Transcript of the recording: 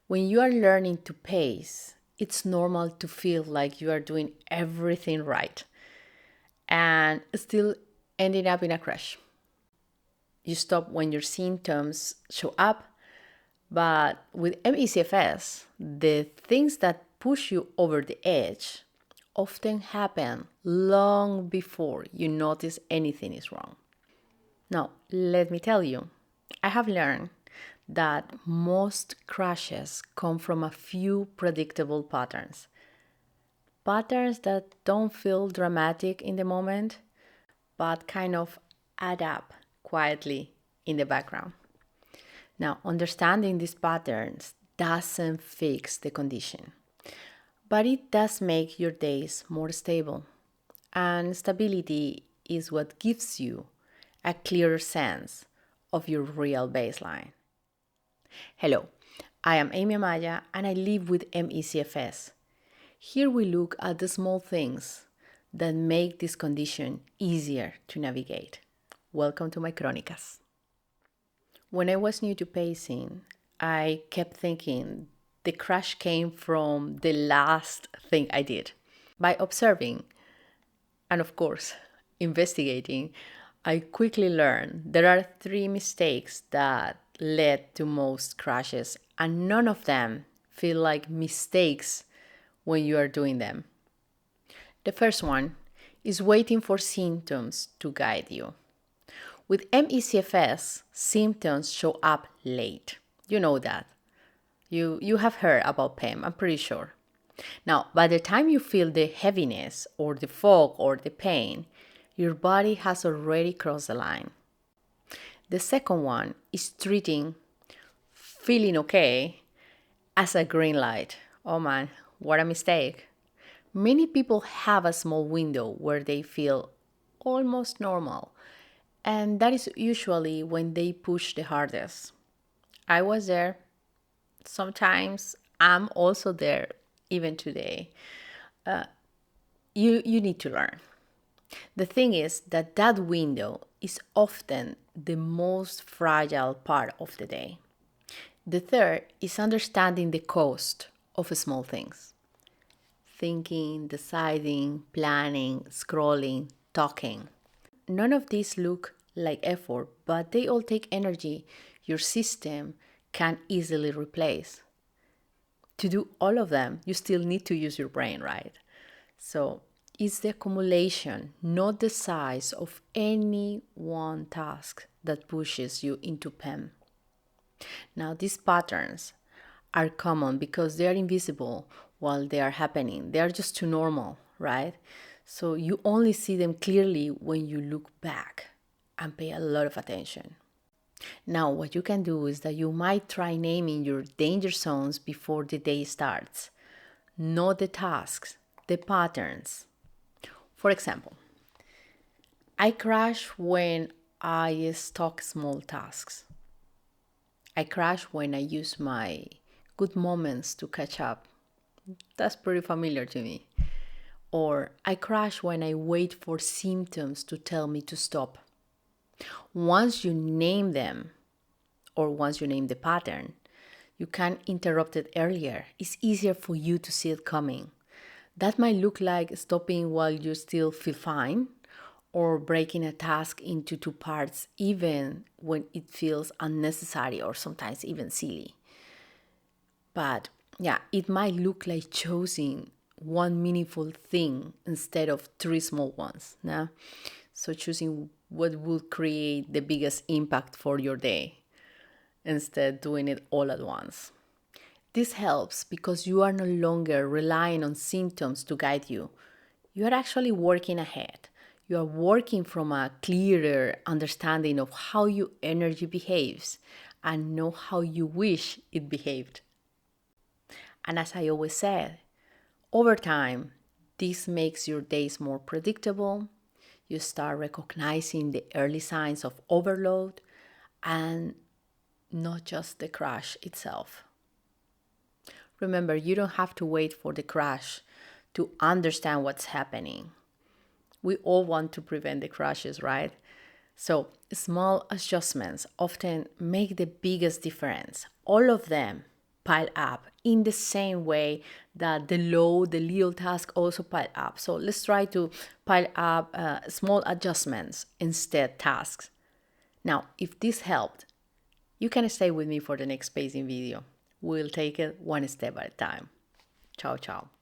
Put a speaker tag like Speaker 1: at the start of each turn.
Speaker 1: When you are learning to pace, it's normal to feel like you are doing everything right and still ending up in a crash. You stop when your symptoms show up, but with MECFS, the things that push you over the edge often happen long before you notice anything is wrong. Now, let me tell you, I have learned that most crashes come from a few predictable patterns. Patterns that don't feel dramatic in the moment, but kind of add up quietly in the background. Now, understanding these patterns doesn't fix the condition, but it does make your days more stable. And stability is what gives you a clearer sense of your real baseline. Hello, I am Amy Amaya and I live with MECFS. Here we look at the small things that make this condition easier to navigate. Welcome to my Crónicas. When I was new to pacing, I kept thinking the crash came from the last thing I did. By observing, and of course, investigating, I quickly learned there are three mistakes that led to most crashes, and none of them feel like mistakes when you are doing them. The first one is waiting for symptoms to guide you. With MECFS, symptoms show up late. You know that. You have heard about PEM, I'm pretty sure. Now, by the time you feel the heaviness or the fog or the pain, your body has already crossed the line. The second one is treating feeling okay as a green light. Oh man, what a mistake. Many people have a small window where they feel almost normal, and that is usually when they push the hardest. I was there. Sometimes I'm also there, even today. You need to learn. The thing is that window is often the most fragile part of the day. The third is understanding the cost of small things. Thinking, deciding, planning, scrolling, talking. None of these look like effort, but they all take energy your system can easily replace. To do all of them, you still need to use your brain, right? So it's the accumulation, not the size of any one task that pushes you into PEM. Now, these patterns are common because they are invisible while they are happening. They are just too normal, right? So you only see them clearly when you look back and pay a lot of attention. Now, what you can do is that you might try naming your danger zones before the day starts, not the tasks, the patterns. For example, I crash when I stalk small tasks. I crash when I use my good moments to catch up. That's pretty familiar to me. Or I crash when I wait for symptoms to tell me to stop. Once you name them, or once you name the pattern, you can interrupt it earlier. It's easier for you to see it coming. That might look like stopping while you still feel fine, or breaking a task into two parts, even when it feels unnecessary or sometimes even silly. But yeah, it might look like choosing one meaningful thing instead of three small ones. Nah? So choosing what would create the biggest impact for your day instead doing it all at once. This helps because you are no longer relying on symptoms to guide you. You are actually working ahead. You are working from a clearer understanding of how your energy behaves and know how you wish it behaved. And as I always said, over time, this makes your days more predictable. You start recognizing the early signs of overload and not just the crash itself. Remember, you don't have to wait for the crash to understand what's happening. We all want to prevent the crashes, right? So, small adjustments often make the biggest difference. All of them pile up in the same way that the little task also pile up. So let's try to pile up small adjustments instead tasks. Now, if this helped, you can stay with me for the next pacing video. We'll take it one step at a time. Ciao, ciao.